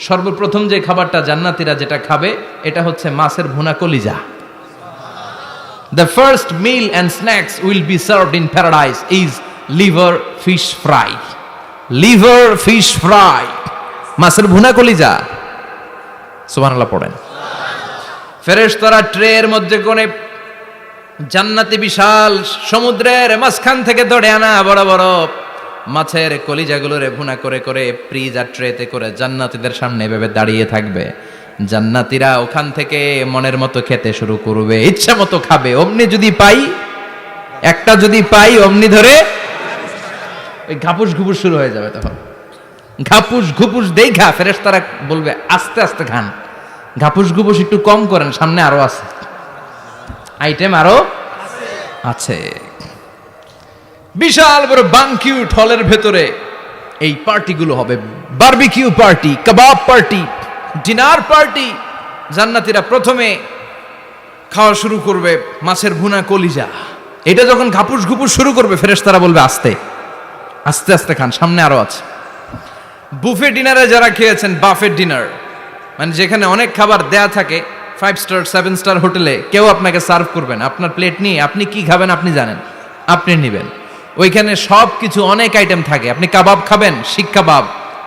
সর্বপ্রথম যে খাবারটা জান্নাতীরা যেটা খাবে এটা হচ্ছে মাছের ভুনা কলিজা। The first meal and snacks will be served in paradise is liver fish fry. Liver fish fry. মাছের ভুনা কলিজা। সুবহানাল্লাহ পড়েন। ফেরেশতারা ট্রের মধ্যে কোণে জান্নাতি বিশাল সমুদ্রের মাঝখান থেকে ধরে আনা বড় বড় মাছের কলিজাগুলোরে ভুনা করে করে ফ্রিজ আর ট্রেতে করে জান্নাতীদের সামনে এভাবে দাঁড়িয়ে থাকবে। জান্নাতীরা ওখান থেকে মনের মতো খেতে শুরু করবে, ইচ্ছা মতো খাবে। অমনি যদি পাই, একটা যদি পাই অমনি ধরে ওই ঘাপুস ঘুপুস শুরু হয়ে যাবে। তখন ঘাপুস ঘুপুস দেখা ফেরেশতারা বলবে আস্তে আস্তে খান, ঘাপুস ঘুপুস একটু কম করেন, সামনে আরো আছে, আইটেম আরো আছে। বিশাল বড় বানকিউট হলের ভেতরে এই পার্টিগুলো হবে, বারবিকিউ পার্টি, কাবাব পার্টি, ডিনার পার্টি। জান্নাতীরা প্রথমে খাওয়া শুরু করবে মাছের ভুনা কলিজা। এটা যখন ঘাপুস ঘুপুস শুরু করবে ফেরেশতারা বলবে আস্তে আস্তে আস্তে খান, সামনে আরো আছে। বুফে ডিনারে যারা খেয়েছেন, বাফেট ডিনার মানে যেখানে অনেক খাবার দেয়া থাকে, 5 স্টার 7 স্টার হোটেলে কেউ আপনাকে সার্ভ করবেন, আপনার প্লেট নিয়ে আপনি কি খাবেন আপনি জানেন, আপনি নেবেন। ওইখানে সব কিছু অনেক আইটেম থাকে। আপনি কাবাব খাবেন, শিক কাবাব,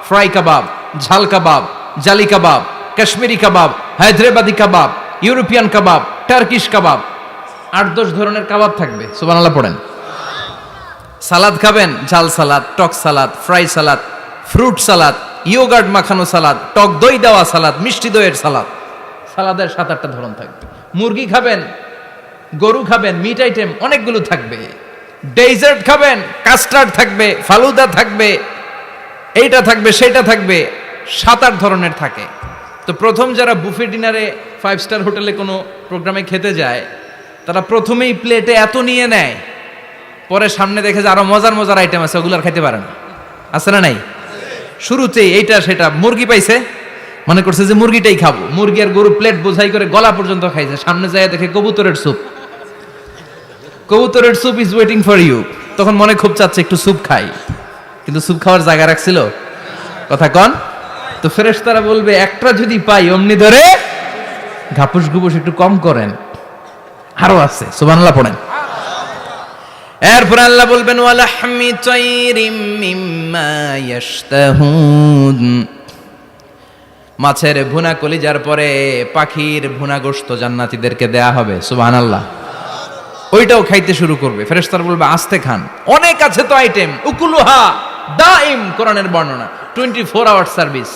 ফ্রাই কাবাব, ঝাল কাবাব, জালি কাবাব, কাশ্মীরি কাবাব, হায়দ্রাবাদি কাবাব, ইউরোপিয়ান কাবাব, টার্কিশ কাবাব, 8-10 ধরনের কাবাব থাকবে। সুবহানাল্লাহ পড়েন। সালাদ খাবেন, ঝাল সালাদ, টক salad, fry salad, fruit salad, yoghurt মাখানো সালাদ, টক দই দেওয়া সালাদ, মিষ্টি দইয়ের সালাদ। সালাদের 7-8টা ধরন থাকবে। মুরগি খাবেন, গরু খাবেন, মিট আইটেম অনেকগুলো থাকবে। ডেজার্ট খাবেন, কাস্টার্ড থাকবে, ফালুদা থাকবে, এইটা থাকবে সেটা থাকবে, 7-8 ধরনের থাকে। তো প্রথম যারা বুফে ডিনারে 5 স্টার হোটেলে কোনো প্রোগ্রামে খেতে যায়, তারা প্রথমেই প্লেটে এত নিয়ে নেয়, পরে সামনে দেখে যে আরো মজার মজার আইটেম আছে, ওগুলো আর খাইতে পারে না। আছে না নাই? শুরুতেই এইটা সেটা, মুরগি পাইছে মনে করছে যে মুরগিটাই খাবো, মুরগি আর গরু প্লেট বোঝাই করে গলা পর্যন্ত খাইছে। সামনে যায় দেখে কবুতরের স্যুপ, কবুতরের soup is waiting for you. তখন মনে খুব চাচ্ছে একটু স্যুপ খাই, কিন্তু স্যুপ খাওয়ার জায়গা রাখছিল? কথা কন। তো ফেরেশতারা বলবে একটা যদি পাই অমনি ধরে ঘাপুস ঘুপুস একটু কম করেন, আরো আছে। সুবহানাল্লাহ পড়েন। এরপর আল্লাহ বলবেন ওয়ালাহমি তাইরিম মিম্মা ইয়াশতাহুন। মাছের ভুনা কলিজার পরে পাখির ভুনা গোশত জান্নাতীদেরকে দেয়া হবে। সুবহানাল্লাহ। ওইটাও খাইতে শুরু করবে। ফেরেশতারা বলবে আস্তে খান, অনেক আছে তো আইটেম। উকুলুহা দাইম, কোরআনের বর্ণনা, 24 আওয়ার সার্ভিস।